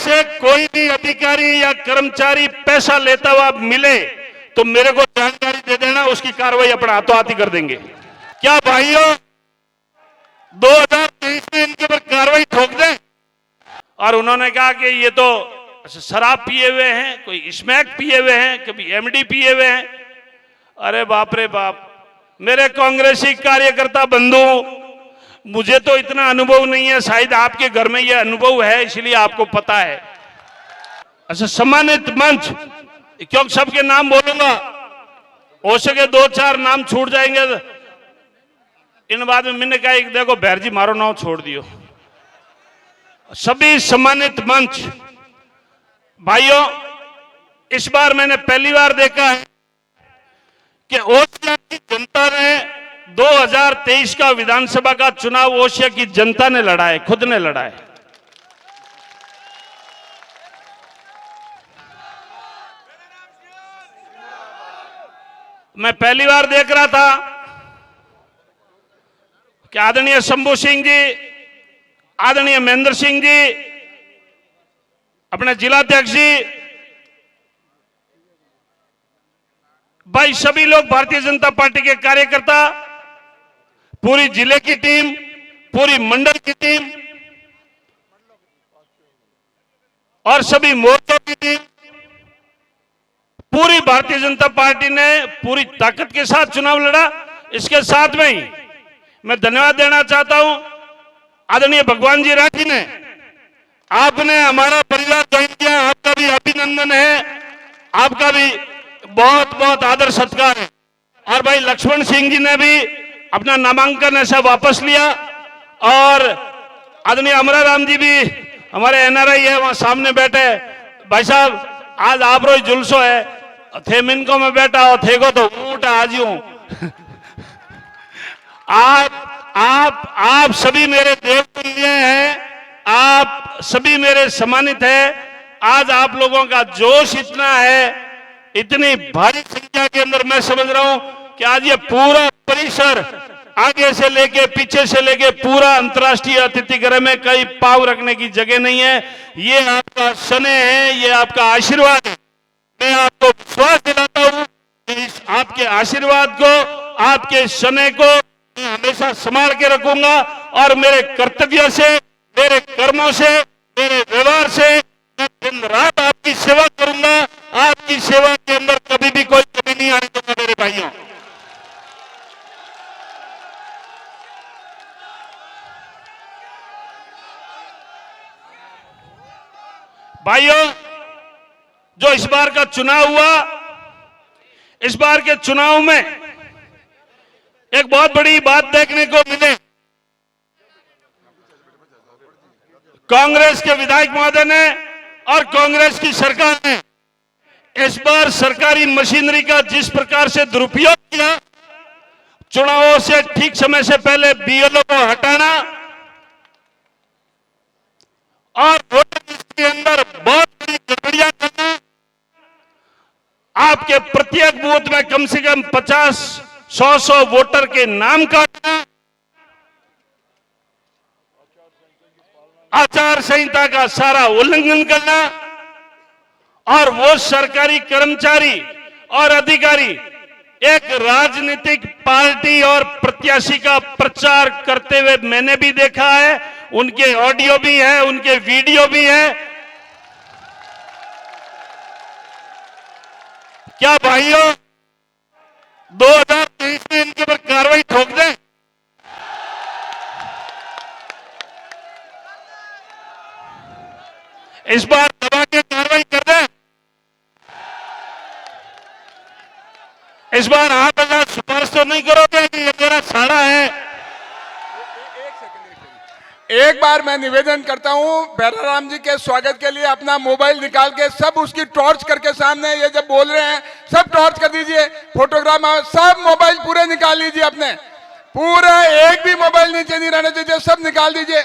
से कोई भी अधिकारी या कर्मचारी पैसा लेता हुआ मिले तो मेरे को जानकारी दे देना, उसकी कार्रवाई अपना हाथों हाथ ही कर देंगे। क्या भाइयों 2023 में इनके ऊपर कार्रवाई ठोक दें? और उन्होंने कहा कि ये तो शराब पिए हुए हैं, कोई स्मैक पिए हुए हैं, कभी एमडी पिए हुए हैं। अरे बाप रे बाप, मेरे कांग्रेसी कार्यकर्ता बंधु, मुझे तो इतना अनुभव नहीं है, शायद आपके घर में यह अनुभव है इसलिए आपको पता है। अच्छा, सम्मानित मंच, क्योंकि सबके नाम बोलूंगा, हो सके 2-4 नाम छूट जाएंगे इन बाद में मैंने कहा एक देखो भैर जी मारो नाम छोड़ दियो। सभी सम्मानित मंच भाइयों, इस बार मैंने पहली बार देखा है कि ओसिया की जनता ने 2023 का विधानसभा का चुनाव ओसिया की जनता ने लड़ा है, खुद ने लड़ा है। मैं पहली बार देख रहा था कि आदरणीय शंभू सिंह जी, आदरणीय महेंद्र सिंह जी, अपने जिलाध्यक्ष जी, भाई सभी लोग, भारतीय जनता पार्टी के कार्यकर्ता, पूरी जिले की टीम, पूरी मंडल की टीम और सभी मोर्चों की टीम, पूरी भारतीय जनता पार्टी ने पूरी ताकत के साथ चुनाव लड़ा। इसके साथ में ही मैं धन्यवाद देना चाहता हूं आदरणीय भगवान जी राठी ने, आपने हमारा परिवार ज्वाइन किया, आपका भी अभिनंदन है, आपका भी बहुत बहुत आदर सत्कार है। और भाई लक्ष्मण सिंह जी ने भी अपना नामांकन ऐसा वापस लिया और आदरणीय अमरा राम जी भी हमारे एनआरआई है, वहां सामने बैठे। भाई साहब आज आप रोज जुलसो है, थे मिनको में बैठा हो, थे को तो ऊँट आज हूं। आप सभी मेरे देवतुल्य हैं, आप सभी मेरे सम्मानित हैं। आज आप लोगों का जोश इतना है, इतनी भारी संख्या के अंदर, मैं समझ रहा हूं कि आज ये पूरा परिसर, आगे से लेके पीछे से लेके पूरा अंतर्राष्ट्रीय अतिथि गृह में कहीं पांव रखने की जगह नहीं है। ये आपका स्नेह है, ये आपका आशीर्वाद है। मैं आपको विश्वास दिलाता हूं कि इस आपके आशीर्वाद को, आपके स्नेह को मैं हमेशा संभाल के रखूंगा और मेरे कर्तव्य से, मेरे कर्मों से, मेरे व्यवहार से मैं दिन रात आपकी सेवा करूंगा। आपकी सेवा के अंदर कभी भी कोई कमी नहीं आने दूंगा मेरे भाइयों। भाइयों, जो इस बार का चुनाव हुआ, इस बार के चुनाव में एक बहुत बड़ी बात देखने को मिले। कांग्रेस के विधायक महोदय ने और कांग्रेस की सरकार ने इस बार सरकारी मशीनरी का जिस प्रकार से दुरुपयोग किया, चुनावों से ठीक समय से पहले बीएलओ को हटाना और वोटर लिस्ट के अंदर बहुत बड़ी गड़बड़ियां करना, आपके प्रत्येक बूथ में कम से कम 50-100 वोटर के नाम काटना, आचार संहिता का सारा उल्लंघन करना और वो सरकारी कर्मचारी और अधिकारी एक राजनीतिक पार्टी और प्रत्याशी का प्रचार करते हुए मैंने भी देखा है। उनके ऑडियो भी है, उनके वीडियो भी है। क्या भाइयों 2023 में इनके ऊपर कार्रवाई ठोक दें? इस बार दबा के कार्रवाई कर दें? इस बार आप अगर सिफारिश तो नहीं करोगे कि ये मेरा साड़ा है? एक बार मैं निवेदन करता हूं, भैराराम जी के स्वागत के लिए अपना मोबाइल निकाल के सब उसकी टॉर्च करके सामने, ये जब बोल रहे हैं सब टॉर्च कर दीजिए, फोटोग्राफ सब मोबाइल पूरे निकाल लीजिए अपने, पूरा एक भी मोबाइल नीचे नहीं रहने दीजिए, सब निकाल दीजिए।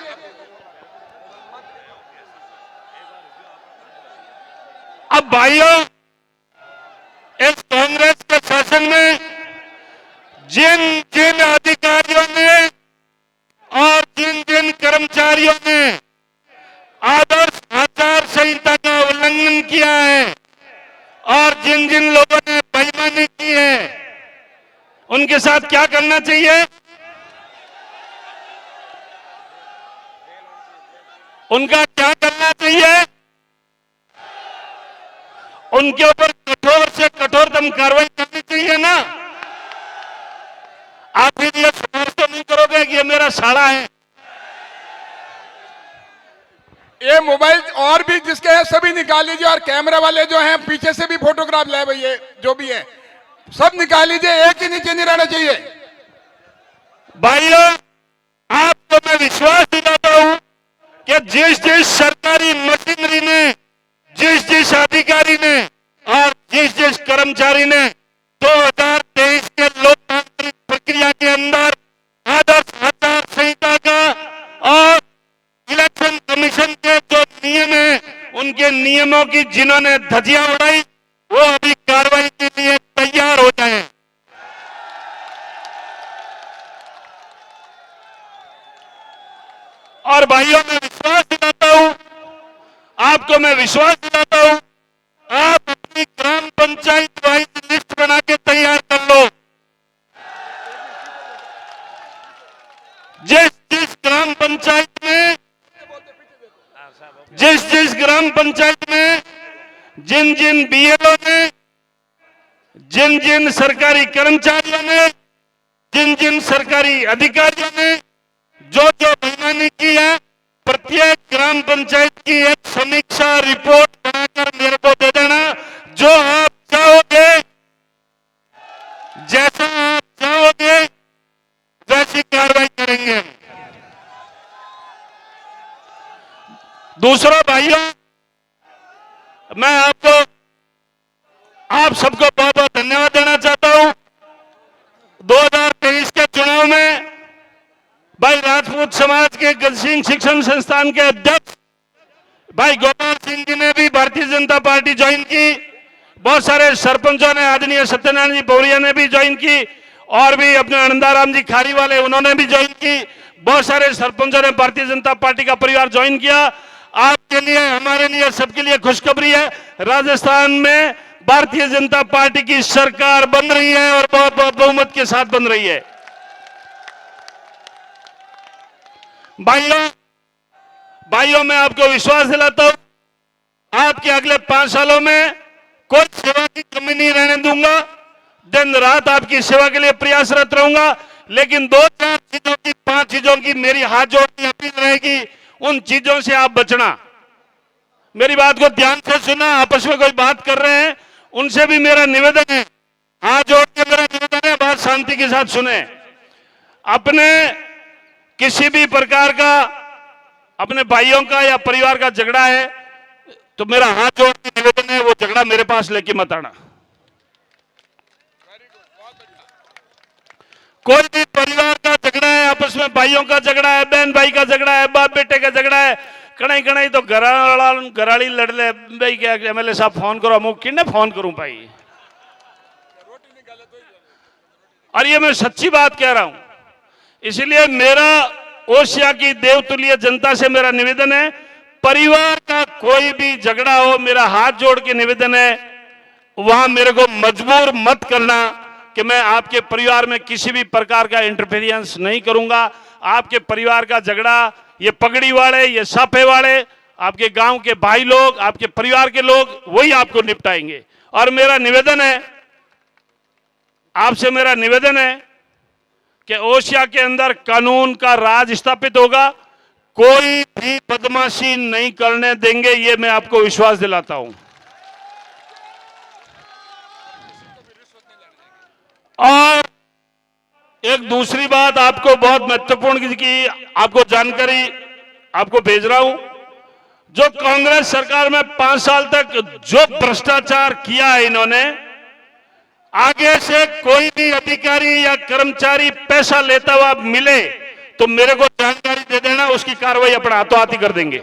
अब भाइयों, इस कांग्रेस के शासन में जिन जिन अधिकारियों ने और जिन जिन कर्मचारियों ने आदर्श आचार संहिता जिन जिन लोगों ने बेईमानी की है उनके साथ क्या करना चाहिए? उनका क्या करना चाहिए? उनके ऊपर कठोर से कठोरतम कार्रवाई करनी चाहिए ना। आप फिर ये समझ तो नहीं करोगे कि ये मेरा साड़ा है। ये मोबाइल और भी जिसके हैं सभी निकाल लीजिए, और कैमरा वाले जो हैं पीछे से भी फोटोग्राफ ले भैया, जो भी है सब निकाल लीजिए, एक ही नीचे नहीं रहना चाहिए। भाइयों, आपको मैं विश्वास दिलाता हूं कि जिस जिस सरकारी मशीनरी ने, जिस जिस अधिकारी ने और जिस जिस कर्मचारी ने 2023 के लोकतांत्रिक प्रक्रिया के अंदर आदर्श आचार संहिता का और इलेक्शन कमीशन के जो नियम है उनके नियमों की जिन्होंने धज्जियां उड़ाई, वो अभी कार्रवाई के लिए तैयार हो जाएं। और भाइयों, मैं विश्वास दिलाता हूं, आपको मैं विश्वास दिलाता हूं, आप अपनी ग्राम पंचायत वाइज लिस्ट बना के तैयार कर लो। जिस जिस ग्राम पंचायत में, जिस जिस ग्राम पंचायत में जिन जिन बीएलओ ने, जिन जिन सरकारी कर्मचारियों ने, जिन जिन सरकारी अधिकारियों ने जो जो बेईमानी की है, प्रत्येक ग्राम पंचायत की एक समीक्षा रिपोर्ट बनाकर मेरे को दे देना। जो आप चाहोगे, जैसा आप चाहोगे वैसी कार्रवाई करेंगे। दूसरा भाइयों, मैं आप सबको बहुत बहुत धन्यवाद देना चाहता हूं। 2023 के चुनाव में भाई राजपूत समाज के गजसिंह शिक्षण संस्थान के अध्यक्ष भाई गोपाल सिंह जी ने भी भारतीय जनता पार्टी ज्वाइन की। बहुत सारे सरपंचों ने, आदरणीय सत्यनारायण जी पौरिया ने भी ज्वाइन की, और भी अपने आनंदाराम जी खारी वाले उन्होंने भी ज्वाइन की। बहुत सारे सरपंचों ने भारतीय जनता पार्टी का परिवार ज्वाइन किया। आपके लिए, हमारे लिए, सबके लिए खुशखबरी है, राजस्थान में भारतीय जनता पार्टी की सरकार बन रही है और बहुत बहुत बहुमत के साथ बन रही है। भाइयों, मैं आपको विश्वास दिलाता हूं, आपके अगले 5 सालों में कोई सेवा की कमी नहीं रहने दूंगा। दिन रात आपकी सेवा के लिए प्रयासरत रहूंगा। लेकिन 2-4 चीजों की, 5 चीजों की मेरी हाथ जोड़ती अपील रहेगी, उन चीजों से आप बचना। मेरी बात को ध्यान से सुना, आपस में कोई बात कर रहे हैं उनसे भी मेरा निवेदन है, हाथ जोड़ के मेरा निवेदन है, बात शांति के साथ सुने। अपने किसी भी प्रकार का, अपने भाइयों का या परिवार का झगड़ा है तो मेरा हाथ जोड़ के निवेदन है, वो झगड़ा मेरे पास लेके मत आना। कोई भी परिवार का झगड़ा है, आपस में भाइयों का झगड़ा है, बहन भाई का झगड़ा है, बाप बेटे का झगड़ा है, कणाई कणाई तो घराड़ी लड़ ले भाई, क्या एमएलए साहब फोन करो, मुझे किन्ने फोन करूं भाई। और ये मैं सच्ची बात कह रहा हूं। इसलिए मेरा ओसिया की देवतुल्य जनता से मेरा निवेदन है, परिवार का कोई भी झगड़ा हो, मेरा हाथ जोड़ के निवेदन है, वहां मेरे को मजबूर मत करना कि मैं आपके परिवार में किसी भी प्रकार का इंटरफेरेंस नहीं करूंगा। आपके परिवार का झगड़ा ये पगड़ी वाले, ये साफे वाले, आपके गांव के भाई लोग, आपके परिवार के लोग, वही आपको निपटाएंगे। और मेरा निवेदन है, आपसे मेरा निवेदन है कि ओसिया के अंदर कानून का राज स्थापित होगा, कोई भी बदमाशी नहीं करने देंगे, ये मैं आपको विश्वास दिलाता हूं। और एक दूसरी बात आपको बहुत महत्वपूर्ण की आपको जानकारी आपको भेज रहा हूं, जो कांग्रेस सरकार में 5 साल तक जो भ्रष्टाचार किया है इन्होंने, आगे से कोई भी अधिकारी या कर्मचारी पैसा लेता हुआ मिले तो मेरे को जानकारी दे देना, उसकी कार्रवाई अपने हाथों हाथ ही कर देंगे।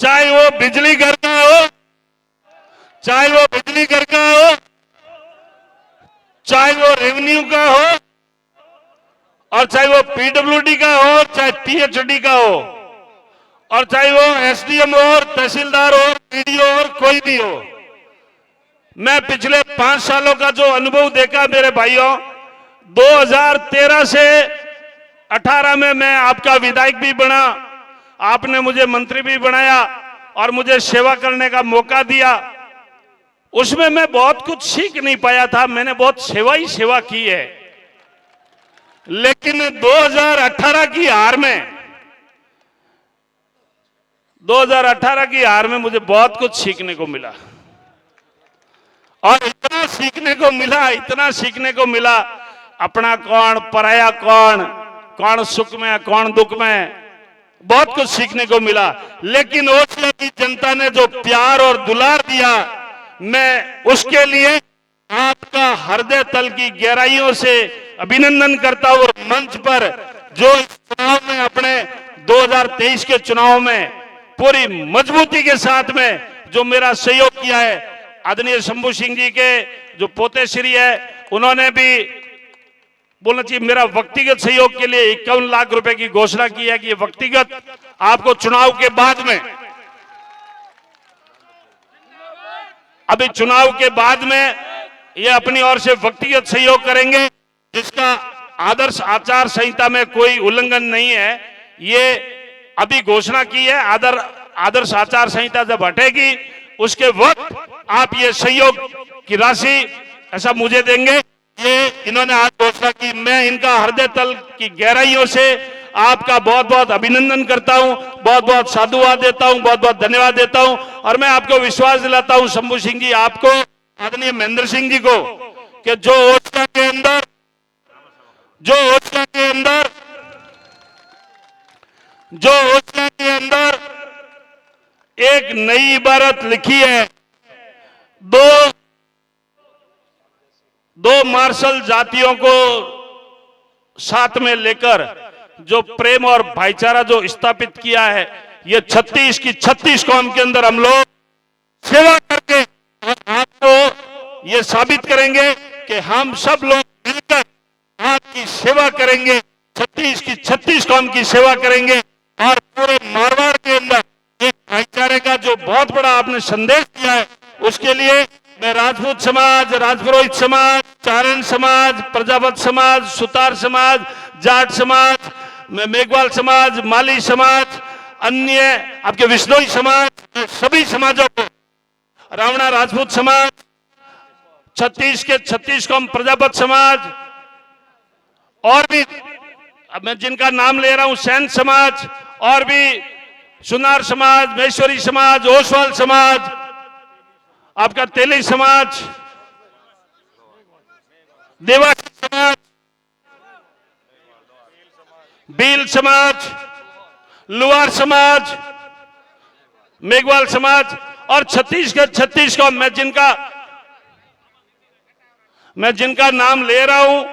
चाहे वो बिजली घर का हो, चाहे वो बिजली घर का हो, चाहे वो रेवेन्यू का हो, और चाहे वो पीडब्ल्यूडी का हो, चाहे पीएचडी का हो, और चाहे वो एसडीएम हो, तहसीलदार हो, पीडीओ और कोई भी हो। मैं पिछले 5 सालों का जो अनुभव देखा मेरे भाइयों, 2013 से 18 में मैं आपका विधायक भी बना, आपने मुझे मंत्री भी बनाया और मुझे सेवा करने का मौका दिया। उसमें मैं बहुत कुछ सीख नहीं पाया था, मैंने बहुत सेवा ही सेवा की है। लेकिन 2018 की हार में 2018 की हार में मुझे बहुत कुछ सीखने को मिला और इतना सीखने को मिला, इतना सीखने को मिला, अपना कौन पराया कौन, कौन सुख में कौन दुख में, बहुत कुछ सीखने को मिला। लेकिन ओसिया की जनता ने जो प्यार और दुलार दिया, मैं उसके लिए आपका हृदय तल की गहराइयों से अभिनंदन करता हूं। और मंच पर जो इस चुनाव में अपने 2023 के चुनाव में पूरी मजबूती के साथ में जो मेरा सहयोग किया है, आदरणीय शंभू सिंह जी के जो पोते श्री है, उन्होंने भी बोलना चाहिए मेरा व्यक्तिगत सहयोग के लिए 51 लाख रुपए की घोषणा की है कि व्यक्तिगत आपको चुनाव के बाद में, अभी चुनाव के बाद में ये अपनी ओर से व्यक्तिगत सहयोग करेंगे, जिसका आदर्श आचार संहिता में कोई उल्लंघन नहीं है। ये अभी घोषणा की है, आदर्श आचार संहिता जब हटेगी उसके वक्त आप ये सहयोग की राशि ऐसा मुझे देंगे। ये इन्होंने आज घोषणा की, मैं इनका हृदय तल की गहराइयों से आपका बहुत बहुत अभिनंदन करता हूं, बहुत बहुत साधुवाद देता हूं, बहुत बहुत धन्यवाद देता हूं। और मैं आपको विश्वास दिलाता हूं शंभू सिंह जी, आपको, आदरणीय महेंद्र सिंह जी को, कि जो ओसिया के अंदर एक नई इबारत लिखी है, दो मार्शल जातियों को साथ में लेकर जो प्रेम और भाईचारा जो स्थापित किया है, ये 36 कौम के अंदर हम लोग सेवा करके आपको ये साबित करेंगे कि हम सब लोग मिलकर आपकी सेवा करेंगे, 36 कौम की सेवा करेंगे। और पूरे मारवाड़ के अंदर एक भाईचारे का जो बहुत बड़ा आपने संदेश दिया है, उसके लिए मैं राजपूत समाज, राजपुरोहित समाज, चारण समाज, प्रजापत समाज, सुतार समाज, जाट समाज, मेघवाल समाज, माली समाज, अन्य आपके विश्नोई समाज, सभी समाजों को, रावणा राजपूत समाज, 36 के 36 कौम प्रजापत समाज, और भी अब मैं जिनका नाम ले रहा हूं, सैन समाज, और भी सुनार समाज, महेश्वरी समाज, ओसवाल समाज, आपका तेली समाज, देवासी समाज, भील समाज, लुहार समाज, मेघवाल समाज, और 36 के 36 कौम, मैं जिनका नाम ले रहा हूं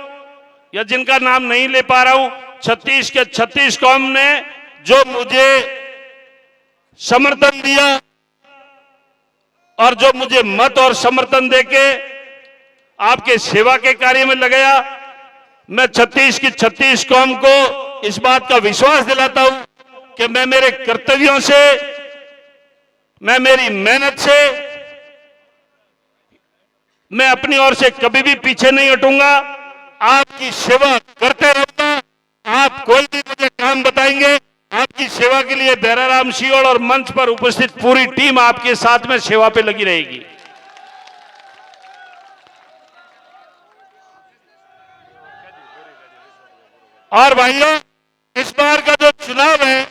या जिनका नाम नहीं ले पा रहा हूं, 36 के 36 कौम ने जो मुझे समर्थन दिया और जो मुझे मत और समर्थन देके आपके सेवा के कार्य में लगाया, मैं 36 की 36 कौम को इस बात का विश्वास दिलाता हूं कि मैं मेरे कर्तव्यों से, मैं मेरी मेहनत से, मैं अपनी ओर से कभी भी पीछे नहीं हटूंगा, आपकी सेवा करते रहूंगा। आप कोई भी मुझे काम बताएंगे, आपकी सेवा के लिए बैराराम सियोड़ और मंच पर उपस्थित पूरी टीम आपके साथ में सेवा पे लगी रहेगी। और भाइयों, इस बार का जो चुनाव है,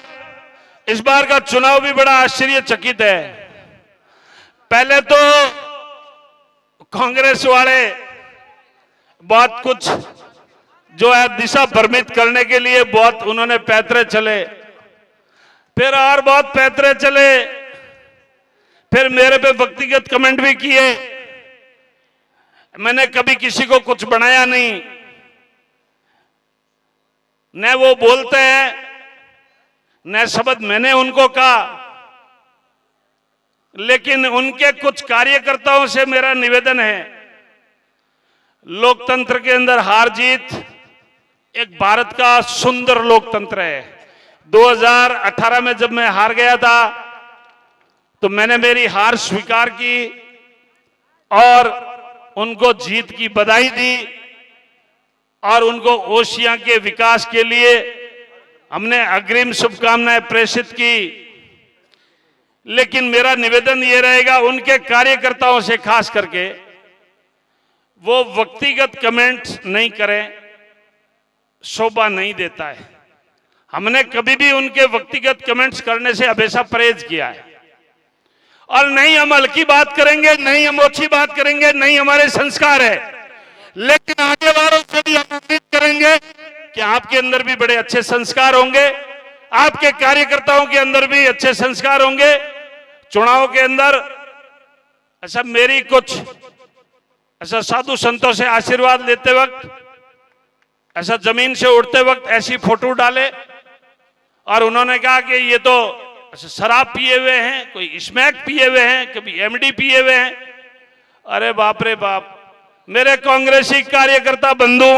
इस बार का चुनाव भी बड़ा आश्चर्यचकित है। पहले तो कांग्रेस वाले बहुत कुछ जो है दिशा भ्रमित करने के लिए बहुत उन्होंने पैतरे चले, फिर और बहुत पैतरे चले, फिर मेरे पे व्यक्तिगत कमेंट भी किए। मैंने कभी किसी को कुछ बनाया नहीं, न वो बोलते हैं न शब्द मैंने उनको कहा, लेकिन उनके कुछ कार्यकर्ताओं से मेरा निवेदन है, लोकतंत्र के अंदर हार जीत एक भारत का सुंदर लोकतंत्र है। 2018 में जब मैं हार गया था तो मैंने मेरी हार स्वीकार की और उनको जीत की बधाई दी और उनको ओशिया के विकास के लिए हमने अग्रिम शुभकामनाएं प्रेषित की। लेकिन मेरा निवेदन यह रहेगा उनके कार्यकर्ताओं से, खास करके वो व्यक्तिगत कमेंट्स नहीं करें, शोभा नहीं देता है। हमने कभी भी उनके व्यक्तिगत कमेंट्स करने से हमेशा परहेज किया है और नहीं हम हल्की बात करेंगे, नहीं हम ओछी बात करेंगे, नहीं हमारे संस्कार है। लेकिन आगे वालों से भी हम उम्मीद करेंगे कि आपके अंदर भी बड़े अच्छे संस्कार होंगे, आपके कार्यकर्ताओं के अंदर भी अच्छे संस्कार होंगे। चुनाव के अंदर ऐसा मेरी कुछ ऐसा साधु संतों से आशीर्वाद लेते वक्त, ऐसा जमीन से उड़ते वक्त ऐसी फोटो डाले और उन्होंने कहा कि ये तो शराब पिए हुए हैं, कोई स्मैक पिए हुए हैं, कभी एमडी पिए हुए हैं। अरे बाप रे बाप, मेरे कांग्रेसी कार्यकर्ता बंधु,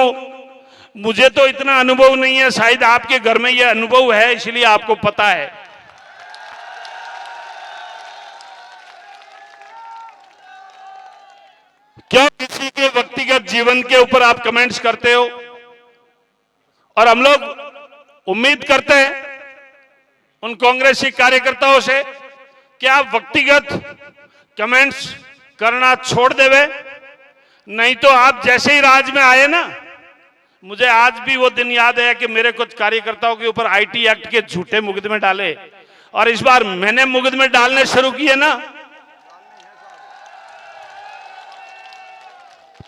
मुझे तो इतना अनुभव नहीं है, शायद आपके घर में यह अनुभव है इसलिए आपको पता है। क्यों किसी के व्यक्तिगत जीवन के ऊपर आप कमेंट्स करते हो? और हम लोग उम्मीद करते हैं उन कांग्रेसी कार्यकर्ताओं से कि आप व्यक्तिगत कमेंट्स करना छोड़ देवे, नहीं तो आप जैसे ही राज में आए ना, मुझे आज भी वो दिन याद है कि मेरे कुछ कार्यकर्ताओं के ऊपर आईटी एक्ट के झूठे मुकदमे डाले और इस बार मैंने मुकदमे डालने शुरू किए ना,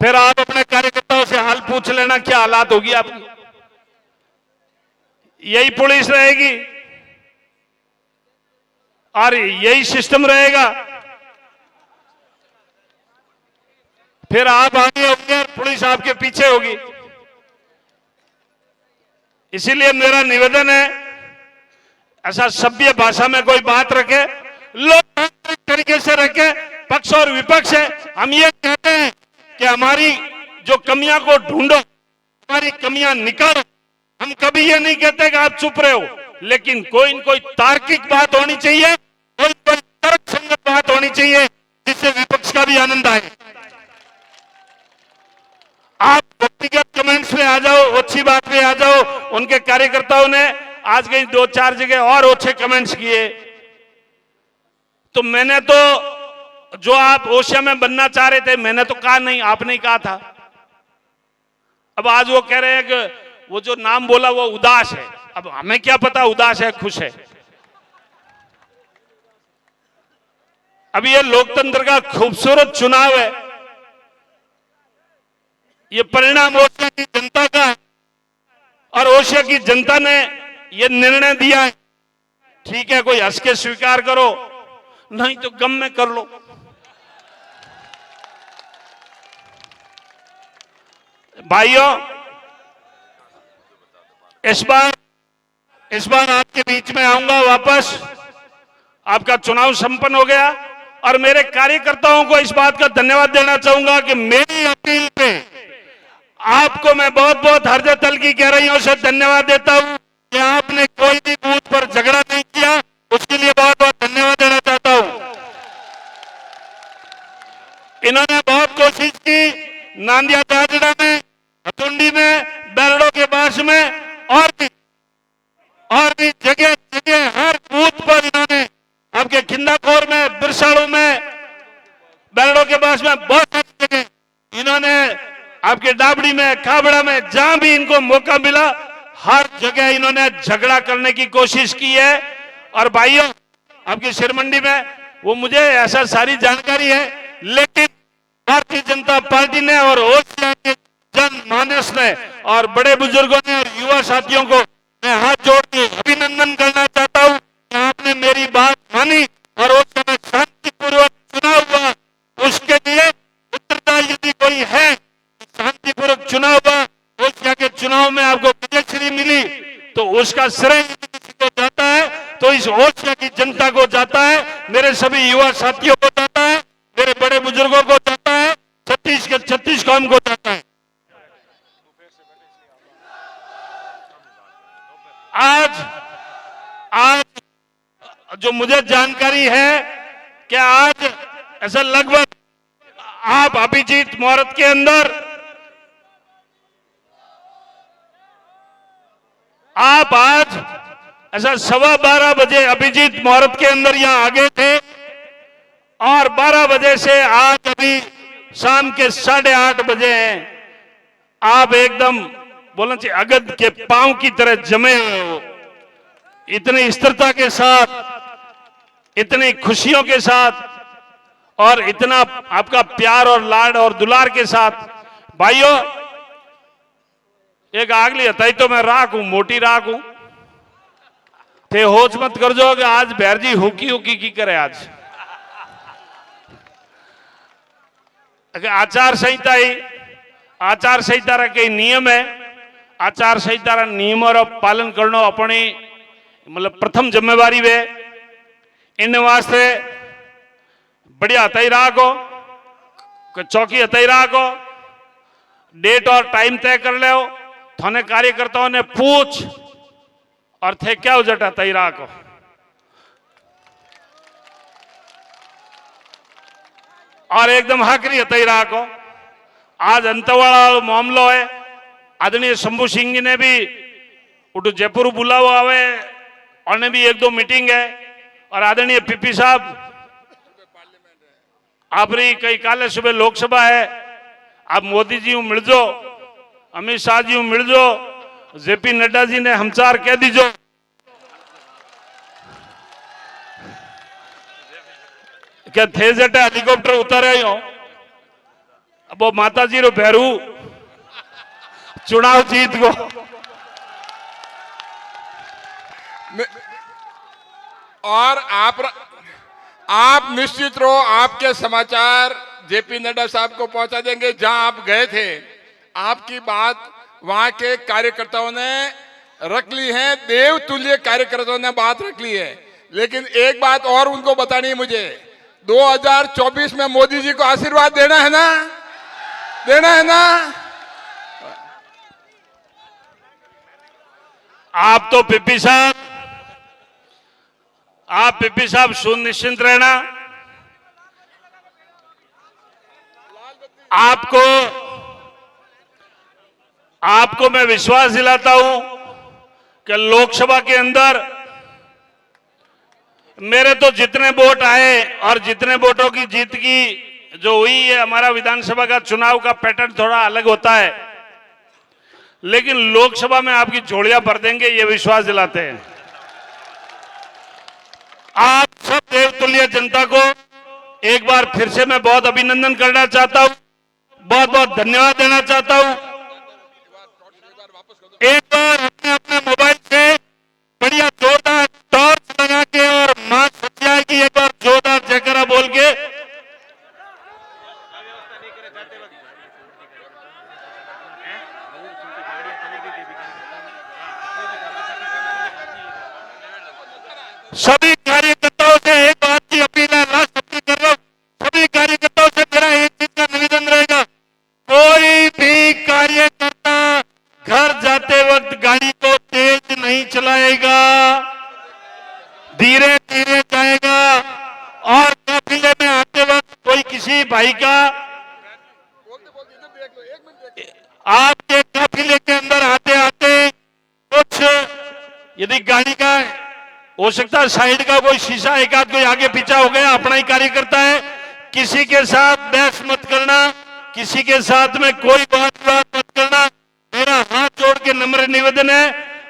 फिर आप अपने कार्यकर्ताओं से हाल पूछ लेना क्या हालात होगी आपकी। यही पुलिस रहेगी और यही सिस्टम रहेगा, फिर आप आगे होंगे और पुलिस आपके पीछे होगी। इसीलिए मेरा निवेदन है, ऐसा सभ्य भाषा में कोई बात रखे, लोकतांत्रिक तरीके से रखे। पक्ष और विपक्ष है, हम ये कहते हैं कि हमारी जो कमियां को ढूंढो, हमारी कमियां निकालो। हम कभी ये नहीं कहते कि आप चुप रहे हो, लेकिन कोई न कोई तार्किक बात होनी चाहिए, कोई तर्कसंगत बात होनी चाहिए जिससे विपक्ष का भी आनंद आए। आप व्यक्तिगत कमेंट्स में आ जाओ, अच्छी बात में आ जाओ। उनके कार्यकर्ताओं ने आज कहीं 2-4 जगह और अच्छे कमेंट्स किए, तो मैंने तो जो आप ओशिया में बनना चाह रहे थे, मैंने तो कहा नहीं, आपने ही कहा था। अब आज वो कह रहे हैं कि वो जो नाम बोला वो उदास है। अब हमें क्या पता उदास है खुश है। अब ये लोकतंत्र का खूबसूरत चुनाव है, ये परिणाम ओशिया की जनता का है और ओशिया की जनता ने ये निर्णय दिया है। ठीक है, कोई हंस के स्वीकार करो, नहीं तो गम में कर लो। भाइयों, इस बार आपके बीच में आऊंगा वापस। आपका चुनाव संपन्न हो गया और मेरे कार्यकर्ताओं को इस बात का धन्यवाद देना चाहूंगा कि मेरी अपील पे आपको मैं बहुत बहुत हृदय तल की गहराइयों से धन्यवाद देता हूं कि आपने कोई भी बूथ पर झगड़ा नहीं किया, उसके लिए बहुत बहुत धन्यवाद देना चाहता हूं। इन्होंने बहुत कोशिश की, नांदिया जाजड़ा में, हथुंडी में, बैरड़ों के पास में और भी जगह जगह हर बूथ पर इन्होंने, आपके खिंदाखोर में, बिरसाड़ू में, बैरड़ों के पास में, बहुत सारी जगह इन्होंने, आपके डाबड़ी में, काबड़ा में, जहां भी इनको मौका मिला हर जगह इन्होंने झगड़ा करने की कोशिश की है। और भाइयों, आपकी शिरमंडी में वो मुझे ऐसा सारी जानकारी है, लेकिन भारतीय जनता पार्टी ने और ओशिया के जनमानस ने और बड़े बुजुर्गों ने और युवा साथियों को मैं हाथ जोड़ के अभिनंदन करना चाहता हूं कि आपने मेरी बात मानी और ओशिया में शांतिपूर्वक चुनाव हुआ। उसके लिए उत्तरदायी यदि कोई है, शांतिपूर्वक चुनाव हुआ, ओशिया के चुनाव में आपको विजयश्री मिली, तो उसका श्रेय किसी को जाता है तो इस ओशिया की जनता को जाता है, मेरे सभी युवा साथियों को जाता है, मेरे बड़े बुजुर्गों को जाता है, 36 कौम को जाता है। आज जो मुझे जानकारी है कि आज ऐसा लगभग आप अभिजीत मुहूर्त के अंदर आप आज ऐसा 12:15 बजे अभिजीत मुहूर्त के अंदर यहां आगे थे और 12 बजे से आज अभी शाम के 8:30 बजे हैं। आप एकदम बोलना चाहिए अगद के पांव की तरह जमे हुए हो, इतनी स्थिरता के साथ, इतनी खुशियों के साथ और इतना आपका प्यार और लाड और दुलार के साथ। भाइयों, एक आगली हताई तो मैं राख हूं, मोटी राख हूं, थे होच मत कर जो कि आज बैरजी हुकी हुकी की करे। आज आचार संहिता ही आचार संहिता रा कई नियम है, आचार संहिता रा नियमों रा पालन करना अपनी मतलब प्रथम जिम्मेवारी वे। इन वास्ते बढ़िया हताई राखो, चौकी हताई राखो, डेट और टाइम तय कर ले, थाने कार्यकर्ताओं ने पूछ और थे क्या उजट हताई राखो। और एकदम हाकरी हताई राखो। आज अंतवाड़ा मामलो है, आदरणीय शंभू सिंह जी ने भी उठो जयपुर बुलावा हुआ है और भी 1-2 मीटिंग है। और आदरणीय पीपी साहब आपरी कई काले सुबह लोकसभा है, आप मोदी जी मिल जो, अमित शाह जी मिल जो, जेपी नड्डा जी ने हमचार कह दीजो। क्या थे जटे हेलीकॉप्टर उतारे हो, अब वो माता जी रो भैरू चुनाव जीत गो। और आप निश्चित रहो, आपके समाचार जेपी नड्डा साहब को पहुंचा देंगे। जहां आप गए थे, आपकी बात वहां के कार्यकर्ताओं ने रख ली है, देवतुल्य कार्यकर्ताओं ने बात रख ली है। लेकिन एक बात और उनको बतानी है मुझे, 2024 में मोदी जी को आशीर्वाद देना है ना, देना है ना। आप तो पीपी साहब, आप पीपी साहब सुनिश्चिंत रहना। आपको मैं विश्वास दिलाता हूं कि लोकसभा के अंदर मेरे तो जितने वोट आए और जितने वोटों की जीत की जो हुई है, हमारा विधानसभा का चुनाव का पैटर्न थोड़ा अलग होता है, लेकिन लोकसभा में आपकी झोलियां भर देंगे, ये विश्वास दिलाते हैं। आप सब देवतुल्य जनता को एक बार फिर से मैं बहुत अभिनंदन करना चाहता हूं, बहुत बहुत धन्यवाद देना चाहता हूं। एक बार अपने अपने मोबाइल से बढ़िया जोरदार टॉर्च लगा के और मां सत्या की एक बार जोरदार जयकारा बोल के सभी कार्यकर्ताओं से एक बात की अपील है, लास्ट अपील कर रहा हूं, सभी कार्यकर्ताओं से मेरा एक चीज का निवेदन रहेगा, कोई भी कार्यकर्ता घर जाते वक्त गाड़ी को तेज नहीं चलाएगा, धीरे धीरे जाएगा। और काफिले में आते वक्त कोई किसी भाई का आपके काफिले के अंदर आते आते कुछ यदि गाड़ी का हो सकता है साइड का कोई शीशा एक आध कोई आगे पीछे हो गया, अपना ही कार्यकर्ता है, किसी के साथ बहस मत करना, किसी के साथ में कोई बात मत करना, मेरा हाथ जोड़ के नम्र निवेदन है।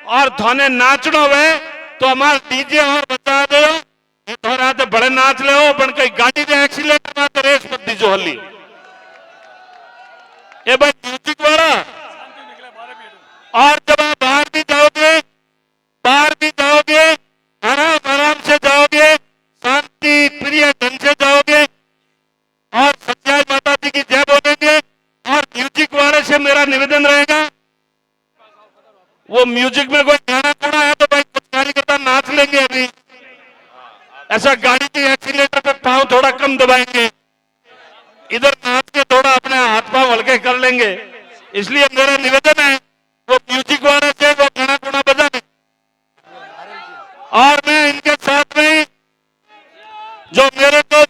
और थाने नाचना है तो हमारा डीजे और बता दो, थोड़ा तो बड़े नाच ले हो, बन कई गाड़ी में एक्सीलेटर में तो रेस मत दीजो हली। ये भाई म्यूजिक वाला, और जब आप बाहर भी जाओगे आराम से जाओगे, शांति प्रिय ढंग से जाओगे और सच्चाई माता जी की जय बोलेंगे। और म्यूजिक वाले से मेरा निवेदन रहेगा, वो म्यूजिक में कोई गाना गुना है तो भाई कुछ कार्यकर्ता नाच लेंगे अभी, ऐसा गाड़ी के एक्सीलेटर पे पांव थोड़ा कम दबाएंगे, इधर नाच के थोड़ा अपने हाथ पांव हल्के कर लेंगे। इसलिए मेरा निवेदन है वो म्यूजिक वाले से वो गाना गुना बजाने और मैं इनके साथ में जो मेरे को